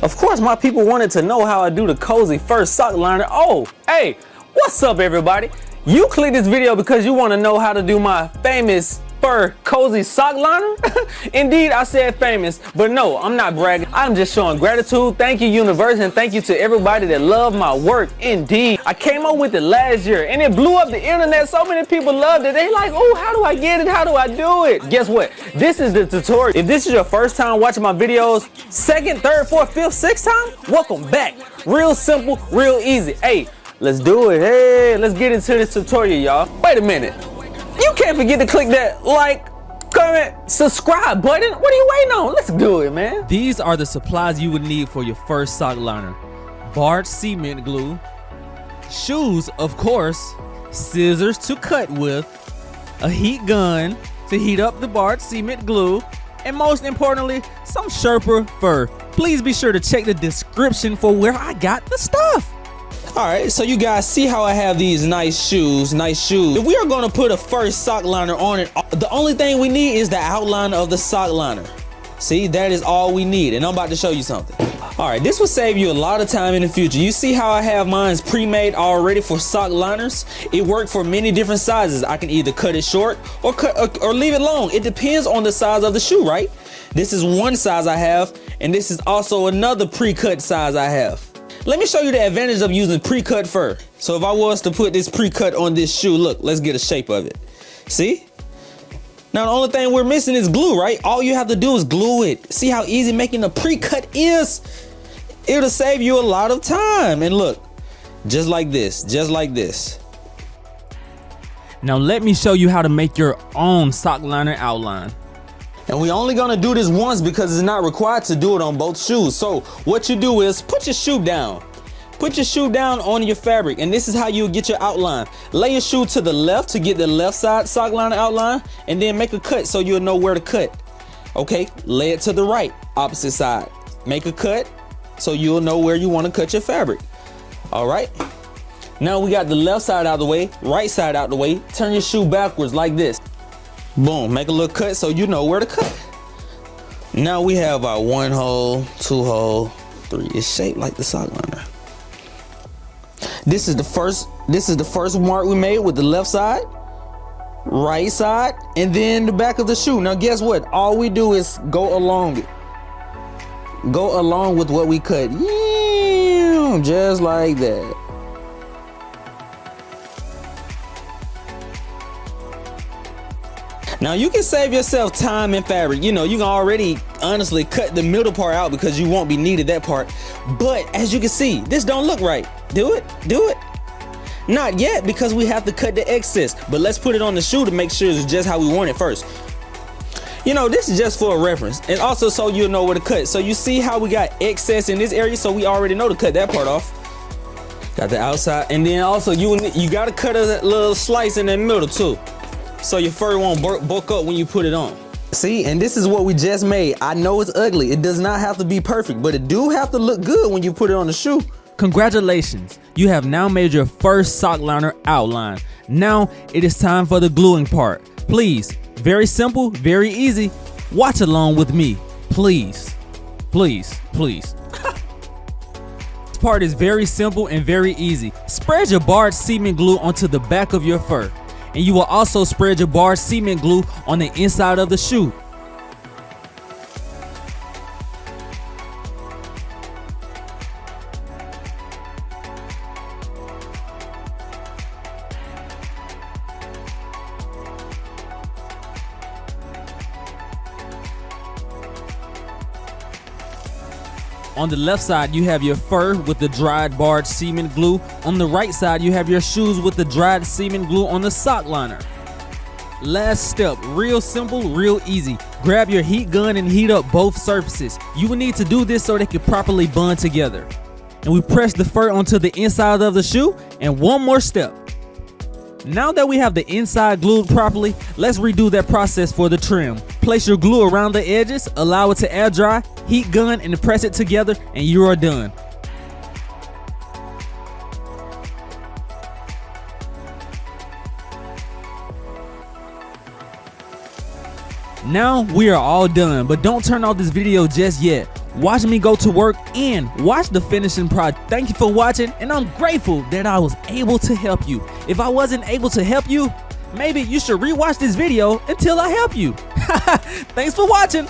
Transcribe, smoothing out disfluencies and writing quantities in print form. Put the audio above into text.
Of course, my people wanted to know how I do the Cozy Fur sock liner. Oh, hey, what's up everybody? You clicked this video because you want to know how to do my famous fur cozy sock liner? Indeed, I said famous, but no, I'm not bragging. I'm just showing gratitude. Thank you, universe, and thank you to everybody that loved my work. Indeed, I came up with it last year and it blew up the internet. So many people loved it. They like, oh, how do I get it? How do I do it? Guess what? This is the tutorial. If this is your first time watching my videos, second, third, fourth, fifth, sixth time, welcome back. Real simple, real easy. Hey, let's do it. Hey, let's get into this tutorial, y'all. Wait a minute. You can't forget to click that like, comment, subscribe button. What are you waiting on? Let's do it, man. These are the supplies you would need for your first sock liner. Barred cement glue, shoes, of course, scissors to cut with, a heat gun to heat up the barred cement glue, and most importantly, some Sherpa fur. Please be sure to check the description for where I got the stuff. Alright, so you guys see how I have these nice shoes. If we are going to put a first sock liner on it, the only thing we need is the outline of the sock liner. See, that is all we need, and I'm about to show you something. Alright, this will save you a lot of time in the future. You see how I have mine pre-made already for sock liners? It worked for many different sizes. I can either cut it short or leave it long. It depends on the size of the shoe, right? This is one size I have, and this is also another pre-cut size I have. Let me show you the advantage of using pre-cut fur. So if I was to put this pre-cut on this shoe, look, let's get a shape of it. See? Now the only thing we're missing is glue, right? All you have to do is glue it. See how easy making a pre-cut is? It'll save you a lot of time. And look, just like this, just like this. Now let me show you how to make your own sock liner outline. And we're only gonna do this once because it's not required to do it on both shoes. So what you do is put your shoe down. Put your shoe down on your fabric, and this is how you'll get your outline. Lay your shoe to the left to get the left side sock liner outline, and then make a cut so you'll know where to cut. Okay, lay it to the right, opposite side. Make a cut so you'll know where you wanna cut your fabric. All right, now we got the left side out of the way, right side out the way. Turn your shoe backwards like this. Boom, make a little cut so you know where to cut. Now we have our 1 hole, 2 hole, 3. It's shaped like the sock liner. This is the first mark we made with the left side, right side, and then the back of the shoe. Now guess what? All we do is go along it. Go along with what we cut. Yeah, just like that. Now you can save yourself time and fabric. You know, you can already honestly cut the middle part out because you won't be needed that part. But as you can see, this don't look right. Do it, do it. Not yet because we have to cut the excess. But let's put it on the shoe to make sure it's just how we want it first. You know, this is just for a reference. And also so you'll know where to cut. So you see how we got excess in this area, so we already know to cut that part off. Got the outside, and then also you gotta cut a little slice in the middle too, so your fur won't bulk up when you put it on. See, and this is what we just made. I know it's ugly. It does not have to be perfect, but it do have to look good when you put it on the shoe. Congratulations, you have now made your first sock liner outline. Now it is time for the gluing part. Please, very simple, very easy. Watch along with me, please, please, please. This part is very simple and very easy. Spread your barred cement glue onto the back of your fur. And you will also spread your barred cement glue on the inside of the shoe. On the left side, you have your fur with the dried barred cement glue. On the right side, you have your shoes with the dried cement glue on the sock liner. Last step, real simple, real easy. Grab your heat gun and heat up both surfaces. You will need to do this so they can properly bond together. And we press the fur onto the inside of the shoe, and one more step. Now that we have the inside glued properly, let's redo that process for the trim. Place your glue around the edges, allow it to air dry, heat gun, and press it together, and you are done. Now we are all done, but don't turn off this video just yet. watch me go to work and watch the finishing project. Thank you for watching, and I'm grateful that I was able to help you. If I wasn't able to help you, maybe you should rewatch this video until I help you. Thanks for watching.